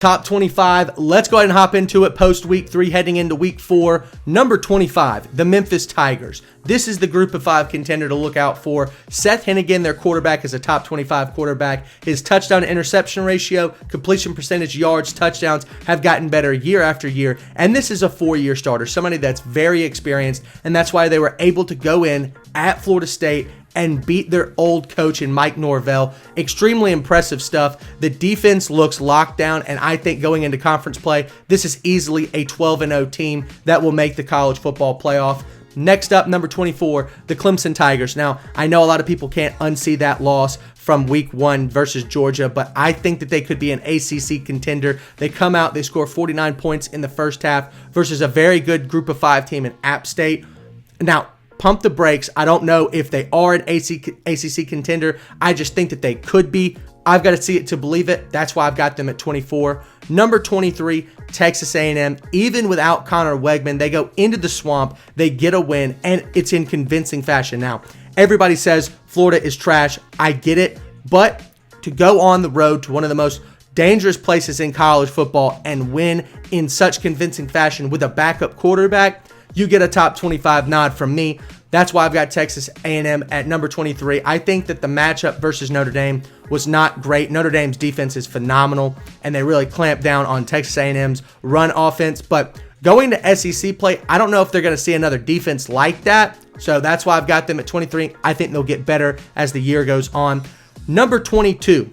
Top 25, let's go ahead and hop into it post week 3 heading into week 4. Number 25, the Memphis Tigers. This is the group of 5 contender to look out for. Seth Hennigan, their quarterback, is a top 25 quarterback. His touchdown to interception ratio, completion percentage, yards, touchdowns have gotten better year after year. And this is a 4-year starter, somebody that's very experienced. And that's why they were able to go in at Florida State and beat their old coach in Mike Norvell. Extremely impressive stuff. The defense looks locked down, and I think going into conference play, this is easily a 12-0 team that will make the college football playoff. Next up, number 24, the Clemson Tigers. Now, I know a lot of people can't unsee that loss from week 1 versus Georgia, but I think that they could be an ACC contender. They come out, they score 49 points in the first half versus a very good group of 5 team in App State. Now, pump the brakes. I don't know if they are an ACC contender. I just think that they could be. I've got to see it to believe it. That's why I've got them at 24. Number 23, Texas A&M. Even without Connor Wegman, they go into the swamp. They get a win, and it's in convincing fashion. Now, everybody says Florida is trash. I get it. But to go on the road to one of the most dangerous places in college football and win in such convincing fashion with a backup quarterback, you get a top 25 nod from me. That's why I've got Texas A&M at number 23. I think that the matchup versus Notre Dame was not great. Notre Dame's defense is phenomenal, and they really clamped down on Texas A&M's run offense. But going to SEC play, I don't know if they're going to see another defense like that. So that's why I've got them at 23. I think they'll get better as the year goes on. Number 22,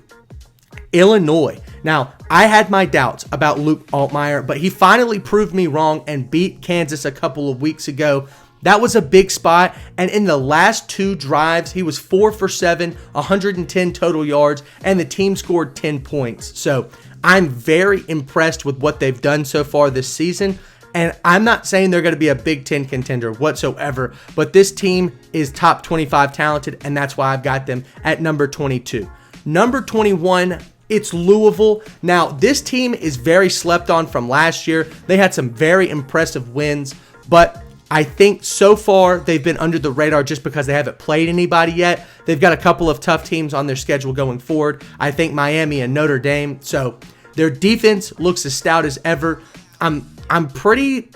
Illinois. Now, I had my doubts about Luke Altmaier, but he finally proved me wrong and beat Kansas a couple of weeks ago. That was a big spot, and in the last 2 drives, he was 4 for 7, 110 total yards, and the team scored 10 points. So I'm very impressed with what they've done so far this season, and I'm not saying they're going to be a Big Ten contender whatsoever, but this team is top 25 talented, and that's why I've got them at number 22. Number 21, it's Louisville. Now, this team is very slept on from last year. They had some very impressive wins, but I think so far they've been under the radar just because they haven't played anybody yet. They've got a couple of tough teams on their schedule going forward. I think Miami and Notre Dame. So their defense looks as stout as ever. I'm pretty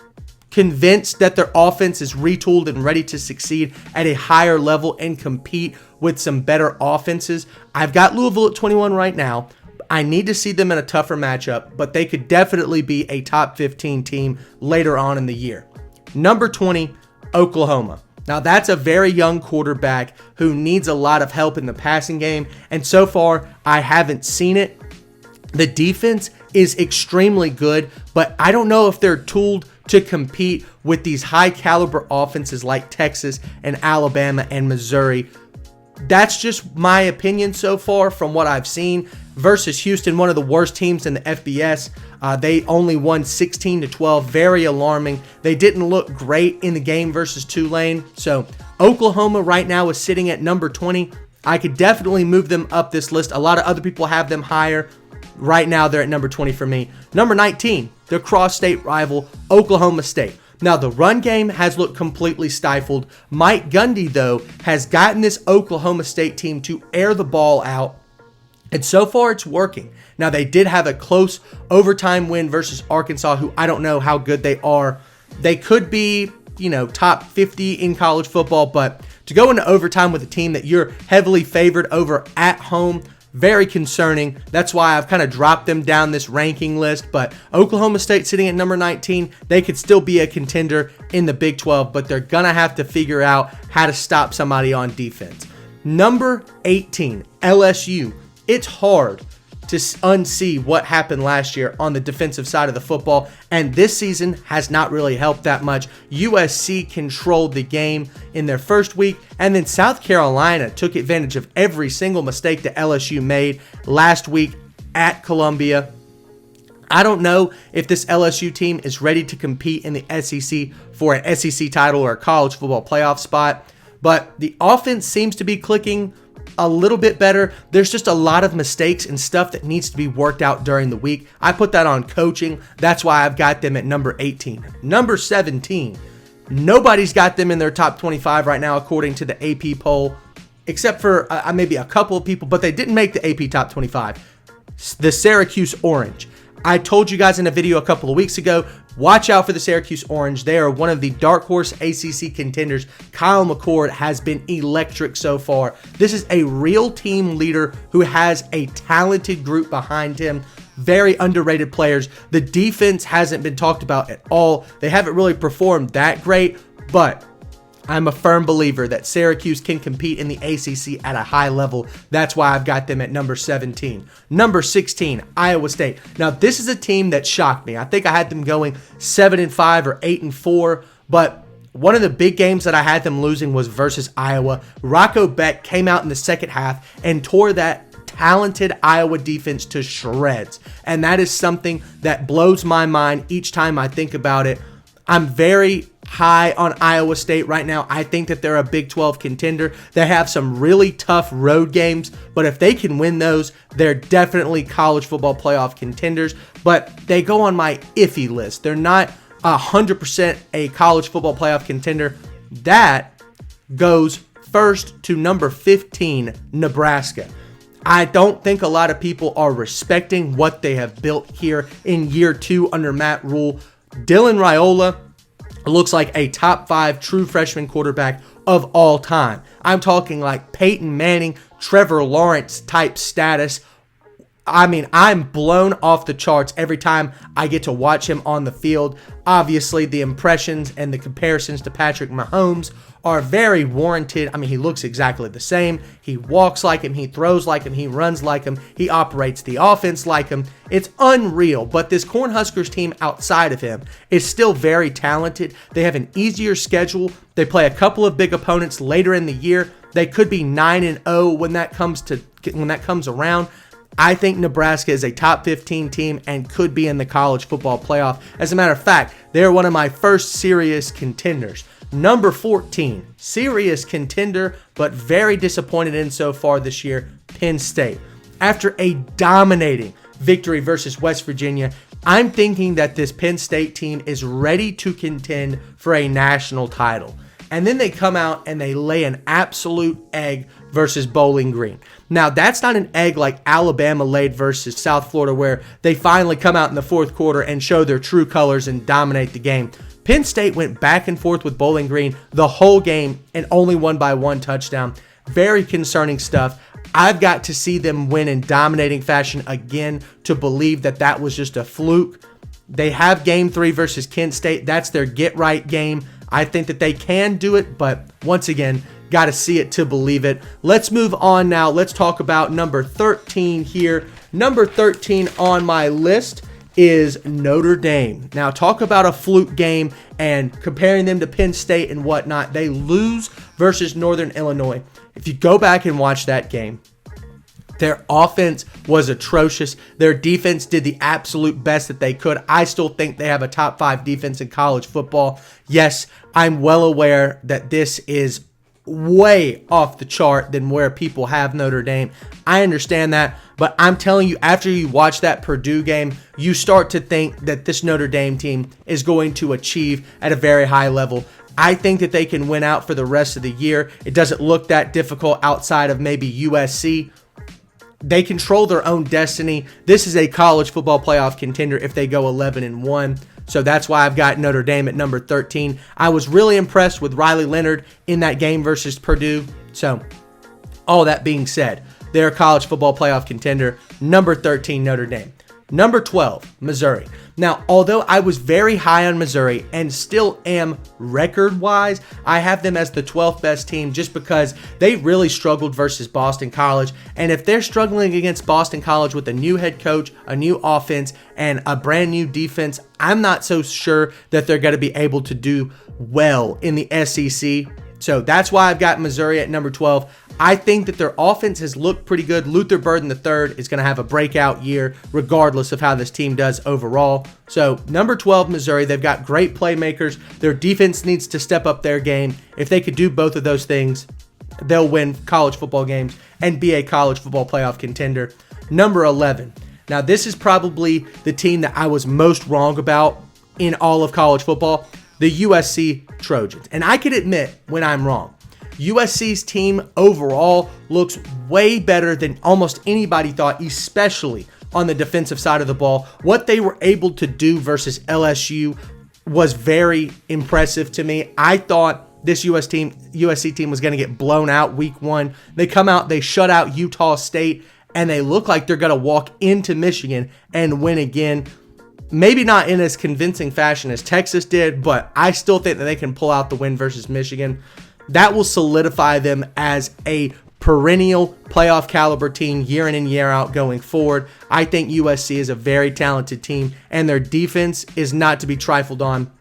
convinced that their offense is retooled and ready to succeed at a higher level and compete with some better offenses. I've got Louisville at 21 right now. I need to see them in a tougher matchup, but they could definitely be a top 15 team later on in the year. Number 20, Oklahoma. Now, that's a very young quarterback who needs a lot of help in the passing game, and so far, I haven't seen it. The defense is extremely good, but I don't know if they're tooled to compete with these high-caliber offenses like Texas and Alabama and Missouri. That's just my opinion so far from what I've seen. Versus Houston, one of the worst teams in the FBS. They only won 16-12, very alarming. They didn't look great in the game versus Tulane. So Oklahoma right now is sitting at number 20. I could definitely move them up this list. A lot of other people have them higher. Right now, they're at number 20 for me. Number 19, their cross-state rival, Oklahoma State. Now, the run game has looked completely stifled. Mike Gundy, though, has gotten this Oklahoma State team to air the ball out, and so far it's working. Now, they did have a close overtime win versus Arkansas, who I don't know how good they are. They could be, top 50 in college football, but to go into overtime with a team that you're heavily favored over at home, very concerning. That's why I've kind of dropped them down this ranking list. But Oklahoma State sitting at number 19, they could still be a contender in the Big 12, but they're going to have to figure out how to stop somebody on defense. Number 18, LSU. It's hard to unsee what happened last year on the defensive side of the football, and this season has not really helped that much. USC controlled the game in their first week, and then South Carolina took advantage of every single mistake that LSU made last week at Columbia. I don't know if this LSU team is ready to compete in the SEC for an SEC title or a college football playoff spot, but the offense seems to be clicking a little bit better. There's just a lot of mistakes and stuff that needs to be worked out during the week. I put that on coaching. That's why I've got them at number 18. Number 17. Nobody's got them in their top 25 right now according to the AP poll, except for maybe a couple of people, but they didn't make the AP top 25. The Syracuse Orange. I told you guys in a video a couple of weeks ago, watch out for the Syracuse Orange. They are one of the dark horse ACC contenders. Kyle McCord has been electric so far. This is a real team leader who has a talented group behind him. Very underrated players. The defense hasn't been talked about at all. They haven't really performed that great, but I'm a firm believer that Syracuse can compete in the ACC at a high level. That's why I've got them at number 17. Number 16, Iowa State. Now, this is a team that shocked me. I think I had them going 7-5 or 8-4, but one of the big games that I had them losing was versus Iowa. Rocco Beck came out in the second half and tore that talented Iowa defense to shreds. And that is something that blows my mind each time I think about it. I'm very high on Iowa State right now. I think that they're a Big 12 contender. They have some really tough road games, but if they can win those, they're definitely college football playoff contenders. But they go on my iffy list. They're not 100% a college football playoff contender. That goes first to number 15, Nebraska. I don't think a lot of people are respecting what they have built here in year 2 under Matt Rule. Dylan Raiola looks like a top 5 true freshman quarterback of all time. I'm talking like Peyton Manning, Trevor Lawrence type status. I mean, I'm blown off the charts every time I get to watch him on the field. Obviously, the impressions and the comparisons to Patrick Mahomes are very warranted. I mean, he looks exactly the same. He walks like him. He throws like him. He runs like him. He operates the offense like him. It's unreal. But this Cornhuskers team outside of him is still very talented. They have an easier schedule. They play a couple of big opponents later in the year. They could be 9-0 when that comes around. I think Nebraska is a top 15 team and could be in the college football playoff. As a matter of fact, they're one of my first serious contenders. Number 14, serious contender, but very disappointed in so far this year, Penn State. After a dominating victory versus West Virginia, I'm thinking that this Penn State team is ready to contend for a national title. And then they come out and they lay an absolute egg versus Bowling Green. Now, that's not an egg like Alabama laid versus South Florida, where they finally come out in the fourth quarter and show their true colors and dominate the game. Penn State went back and forth with Bowling Green the whole game and only won by 1 touchdown. Very concerning stuff. I've got to see them win in dominating fashion again to believe that that was just a fluke. They have game 3 versus Kent State. That's their get-right game. I think that they can do it, but once again, got to see it to believe it. Let's move on now. Let's talk about number 13 here. Number 13 on my list is Notre Dame. Now, talk about a fluke game and comparing them to Penn State and whatnot. They lose versus Northern Illinois. If you go back and watch that game, their offense was atrocious. Their defense did the absolute best that they could. I still think they have a top 5 defense in college football. Yes, I'm well aware that this is way off the chart than where people have Notre Dame. I understand that, but I'm telling you, after you watch that Purdue game, you start to think that this Notre Dame team is going to achieve at a very high level. I think that they can win out for the rest of the year. It doesn't look that difficult outside of maybe USC. They control their own destiny. This is a college football playoff contender if they go 11-1. So that's why I've got Notre Dame at number 13. I was really impressed with Riley Leonard in that game versus Purdue. So all that being said, they're a college football playoff contender. Number 13, Notre Dame. Number 12, Missouri. Now, although I was very high on Missouri and still am record-wise, I have them as the 12th best team just because they really struggled versus Boston College. And if they're struggling against Boston College with a new head coach, a new offense, and a brand new defense, I'm not so sure that they're going to be able to do well in the SEC. So that's why I've got Missouri at number 12. I think that their offense has looked pretty good. Luther Burden III is going to have a breakout year regardless of how this team does overall. So number 12, Missouri, they've got great playmakers. Their defense needs to step up their game. If they could do both of those things, they'll win college football games and be a college football playoff contender. Number 11. Now, this is probably the team that I was most wrong about in all of college football, the USC Trojans. And I can admit when I'm wrong. USC's team overall looks way better than almost anybody thought, especially on the defensive side of the ball. What they were able to do versus LSU was very impressive to me. I thought this USC team was going to get blown out week 1. They come out, they shut out Utah State, and they look like they're going to walk into Michigan and win again. Maybe not in as convincing fashion as Texas did, but I still think that they can pull out the win versus Michigan. That will solidify them as a perennial playoff caliber team year in and year out going forward. I think USC is a very talented team, and their defense is not to be trifled on.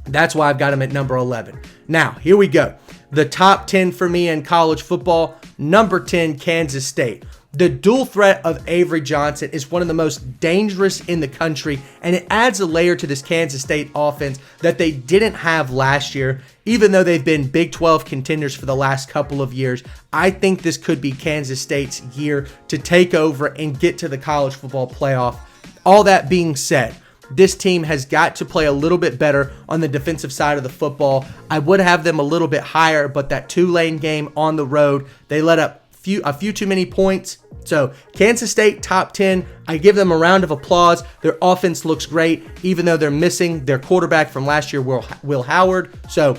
That's why I've got them at number 11. Now, here we go. The top 10 for me in college football. Number 10, Kansas State. The dual threat of Avery Johnson is one of the most dangerous in the country, and it adds a layer to this Kansas State offense that they didn't have last year. Even though they've been Big 12 contenders for the last couple of years, I think this could be Kansas State's year to take over and get to the college football playoff. All that being said, this team has got to play a little bit better on the defensive side of the football. I would have them a little bit higher, but that Tulane game on the road, they let up a few too many points. So Kansas State, top 10. I give them a round of applause. Their offense looks great, even though they're missing their quarterback from last year, Will Howard. So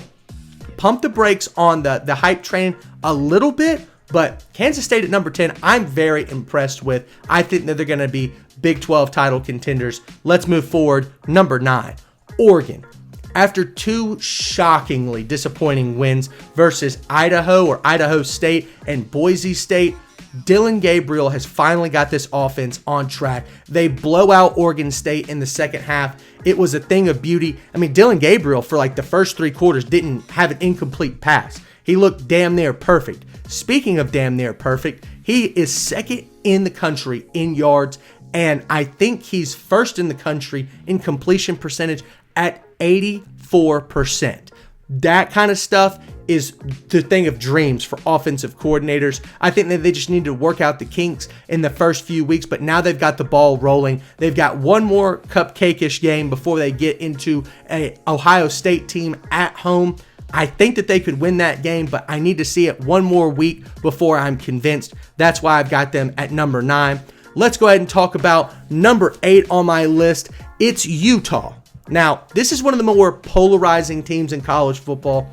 pump the brakes on the hype train a little bit, but Kansas State at number 10, I'm very impressed with. I think that they're going to be Big 12 title contenders. Let's move forward. Number 9, Oregon. After 2 shockingly disappointing wins versus Idaho State and Boise State, Dylan Gabriel has finally got this offense on track. They blow out Oregon State in the second half. It was a thing of beauty. I mean, Dylan Gabriel for like the first 3 quarters didn't have an incomplete pass. He looked damn near perfect. Speaking of damn near perfect, he is second in the country in yards, and I think he's first in the country in completion percentage at 84%. That kind of stuff is the thing of dreams for offensive coordinators. I think that they just need to work out the kinks in the first few weeks, but now they've got the ball rolling. They've got one more cupcake-ish game before they get into an Ohio State team at home. I think that they could win that game, but I need to see it one more week before I'm convinced. That's why I've got them at number 9. Let's go ahead and talk about number 8 on my list. It's Utah. Now, this is one of the more polarizing teams in college football.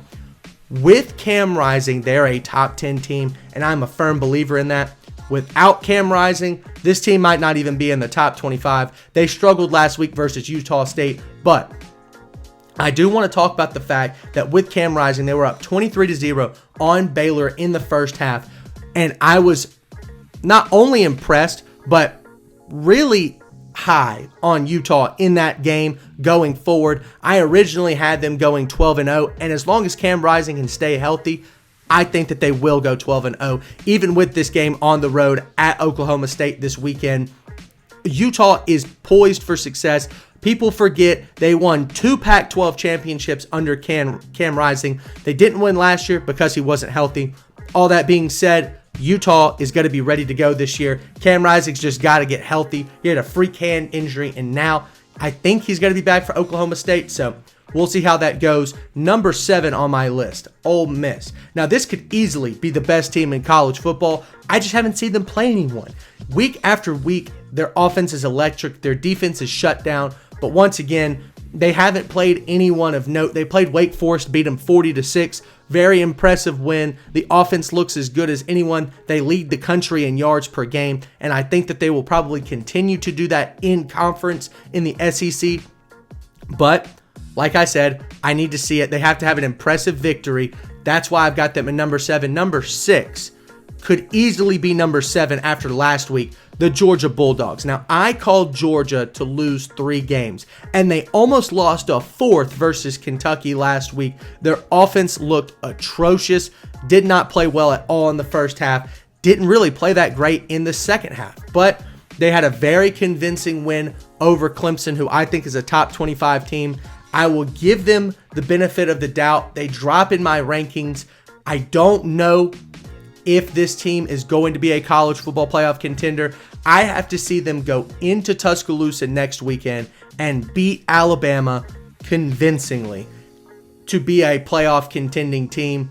With Cam Rising, they're a top 10 team, and I'm a firm believer in that. Without Cam Rising, this team might not even be in the top 25. They struggled last week versus Utah State, but I do want to talk about the fact that with Cam Rising, they were up 23-0 on Baylor in the first half, and I was not only impressed, but really high on Utah in that game going forward. I originally had them going 12-0, and as long as Cam Rising can stay healthy, I think that they will go 12-0, even with this game on the road at Oklahoma State this weekend. Utah is poised for success. People forget they won 2 Pac-12 championships under Cam Rising. They didn't win last year because he wasn't healthy. All that being said, Utah is going to be ready to go this year. Cam Rising's just got to get healthy. He had a freak hand injury, and now I think he's going to be back for Oklahoma State, so we'll see how that goes. Number 7 on my list, Ole Miss. Now, this could easily be the best team in college football. I just haven't seen them play anyone. Week after week, their offense is electric. Their defense is shut down, but once again, they haven't played anyone of note. They played Wake Forest, beat them 40-6. Very impressive win. The offense looks as good as anyone. They lead the country in yards per game, and I think that they will probably continue to do that in conference in the SEC. But like I said, I need to see it. They have to have an impressive victory. That's why I've got them at number 7. Number 6 could easily be number 7 after last week, the Georgia Bulldogs. Now, I called Georgia to lose 3 games, and they almost lost a 4th versus Kentucky last week. Their offense looked atrocious, did not play well at all in the first half, didn't really play that great in the second half, but they had a very convincing win over Clemson, who I think is a top 25 team. I will give them the benefit of the doubt. They drop in my rankings. I don't know if this team is going to be a college football playoff contender. I have to see them go into Tuscaloosa next weekend and beat Alabama convincingly to be a playoff contending team.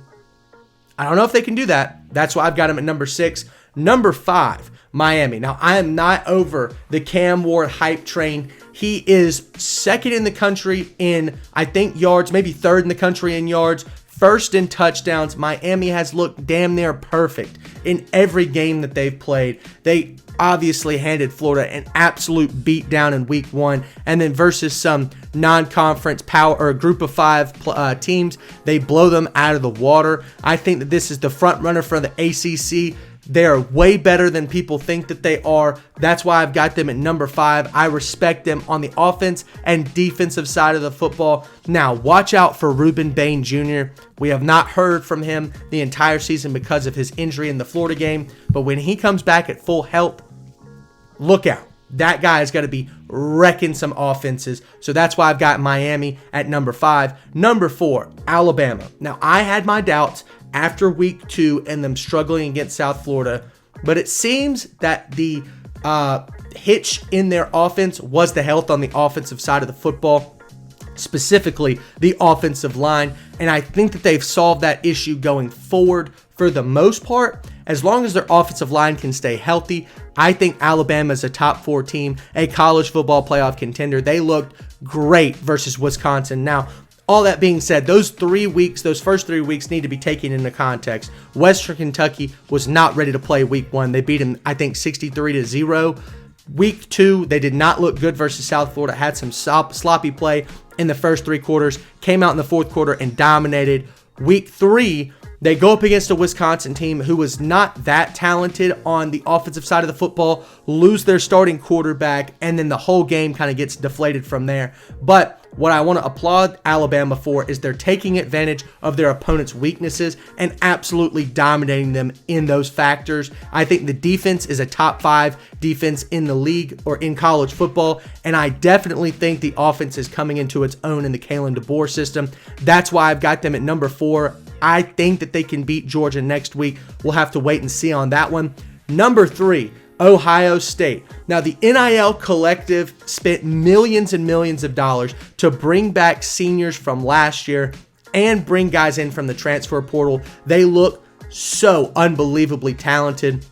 I don't know if they can do that. That's why I've got them at number 6. Number 5, Miami. Now, I am not over the Cam Ward hype train. He is second in the country in, I think, yards, maybe third in the country in yards, first in touchdowns. Miami has looked damn near perfect in every game that they've played. They obviously handed Florida an absolute beatdown in week 1, and then versus some non-conference power or group of 5 teams, they blow them out of the water. I think that this is the front runner for the ACC. They are way better than people think that they are. That's why I've got them at number 5. I respect them on the offense and defensive side of the football. Now, watch out for Ruben Bain Jr. We have not heard from him the entire season because of his injury in the Florida game, but when he comes back at full health, look out. That guy is going to be wrecking some offenses. So that's why I've got Miami at number 5. Number 4, Alabama. Now, I had my doubts after week 2 and them struggling against South Florida, but it seems that the hitch in their offense was the health on the offensive side of the football, specifically the offensive line, and I think that they've solved that issue going forward for the most part. As long as their offensive line can stay healthy, I think Alabama is a top 4 team, a college football playoff contender. They looked great versus Wisconsin. Now, all that being said, those first 3 weeks need to be taken into context. Western Kentucky was not ready to play week 1. They beat them, I think, 63-0. Week 2, they did not look good versus South Florida, had some sloppy play in the first 3 quarters, came out in the fourth quarter and dominated. Week 3, they go up against a Wisconsin team who was not that talented on the offensive side of the football, lose their starting quarterback, and then the whole game kind of gets deflated from there. But what I want to applaud Alabama for is they're taking advantage of their opponent's weaknesses and absolutely dominating them in those factors. I think the defense is a top 5 defense in the league or in college football, and I definitely think the offense is coming into its own in the Kalen DeBoer system. That's why I've got them at number 4. I think that they can beat Georgia next week. We'll have to wait and see on that one. Number 3, Ohio State. Now, the NIL collective spent millions and millions of dollars to bring back seniors from last year and bring guys in from the transfer portal. They look so unbelievably talented.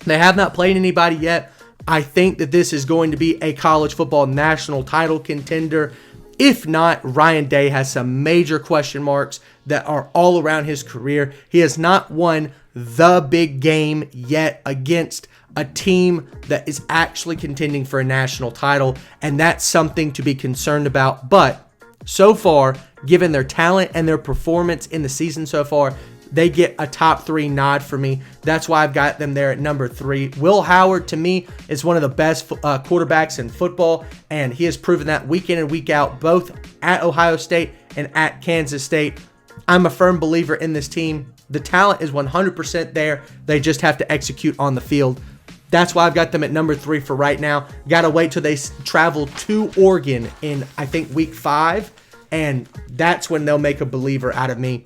They have not played anybody yet. I think that this is going to be a college football national title contender. If not, Ryan Day has some major question marks that are all around his career. He has not won the big game yet against a team that is actually contending for a national title, and that's something to be concerned about. But so far, given their talent and their performance in the season so far, they get a top 3 nod for me. That's why I've got them there at number 3. Will Howard, to me, is one of the best quarterbacks in football, and he has proven that week in and week out, both at Ohio State and at Kansas State. I'm a firm believer in this team. The talent is 100% there. They just have to execute on the field. That's why I've got them at number 3 for right now. Got to wait till they travel to Oregon in, I think, week 5, and that's when they'll make a believer out of me.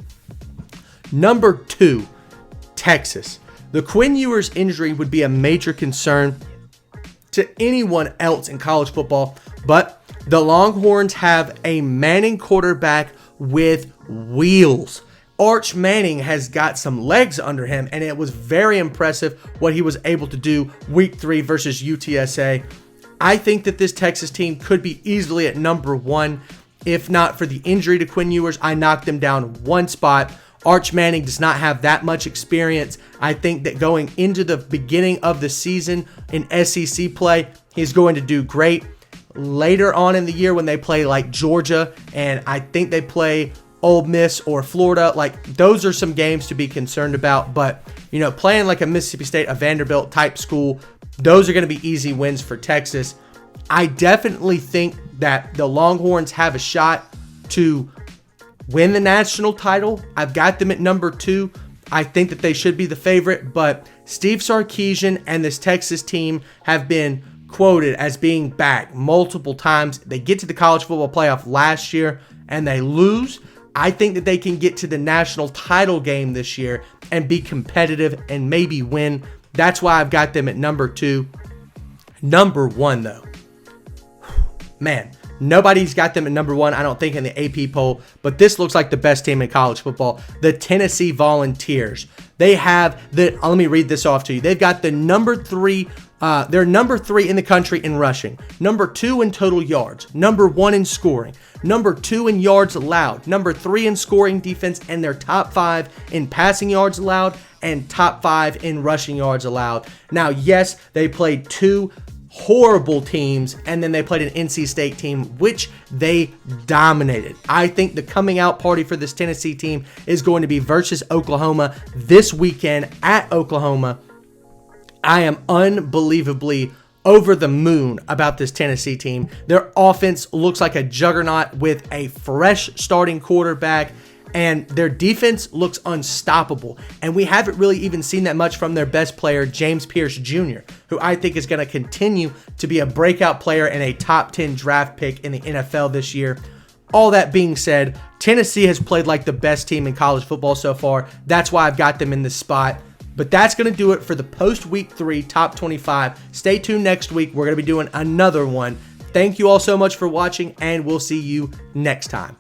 Number 2, Texas. The Quinn Ewers injury would be a major concern to anyone else in college football, but the Longhorns have a Manning quarterback with wheels. Arch Manning has got some legs under him, and it was very impressive what he was able to do week 3 versus UTSA. I think that this Texas team could be easily at number 1. If not for the injury to Quinn Ewers, I knocked them down 1 spot. Arch Manning does not have that much experience. I think that going into the beginning of the season in SEC play, he's going to do great. Later on in the year when they play like Georgia, and I think they play Ole Miss or Florida, like those are some games to be concerned about. But, you know, playing like a Mississippi State, a Vanderbilt type school, those are going to be easy wins for Texas. I definitely think that the Longhorns have a shot to win the national title. I've got them at number 2. I think that they should be the favorite, but Steve Sarkisian and this Texas team have been quoted as being back multiple times. They get to the college football playoff last year and they lose. I think that they can get to the national title game this year and be competitive and maybe win. That's why I've got them at number 2. Number 1, though. man, nobody's got them at number 1, I don't think, in the AP poll, but this looks like the best team in college football, the Tennessee Volunteers. They have let me read this off to you. They've got the number 3, they're number 3 in the country in rushing, number 2 in total yards, number 1 in scoring, number 2 in yards allowed, number 3 in scoring defense, and they're top 5 in passing yards allowed and top 5 in rushing yards allowed. Now, yes, they played 2 horrible teams, and then they played an NC State team, which they dominated. I think the coming out party for this Tennessee team is going to be versus Oklahoma this weekend at Oklahoma. I am unbelievably over the moon about this Tennessee team. Their offense looks like a juggernaut with a fresh starting quarterback, and their defense looks unstoppable. And we haven't really even seen that much from their best player, James Pierce Jr., who I think is going to continue to be a breakout player and a top 10 draft pick in the NFL this year. All that being said, Tennessee has played like the best team in college football so far. That's why I've got them in this spot. But that's going to do it for the post-week 3 top 25. Stay tuned next week. We're going to be doing another one. Thank you all so much for watching, and we'll see you next time.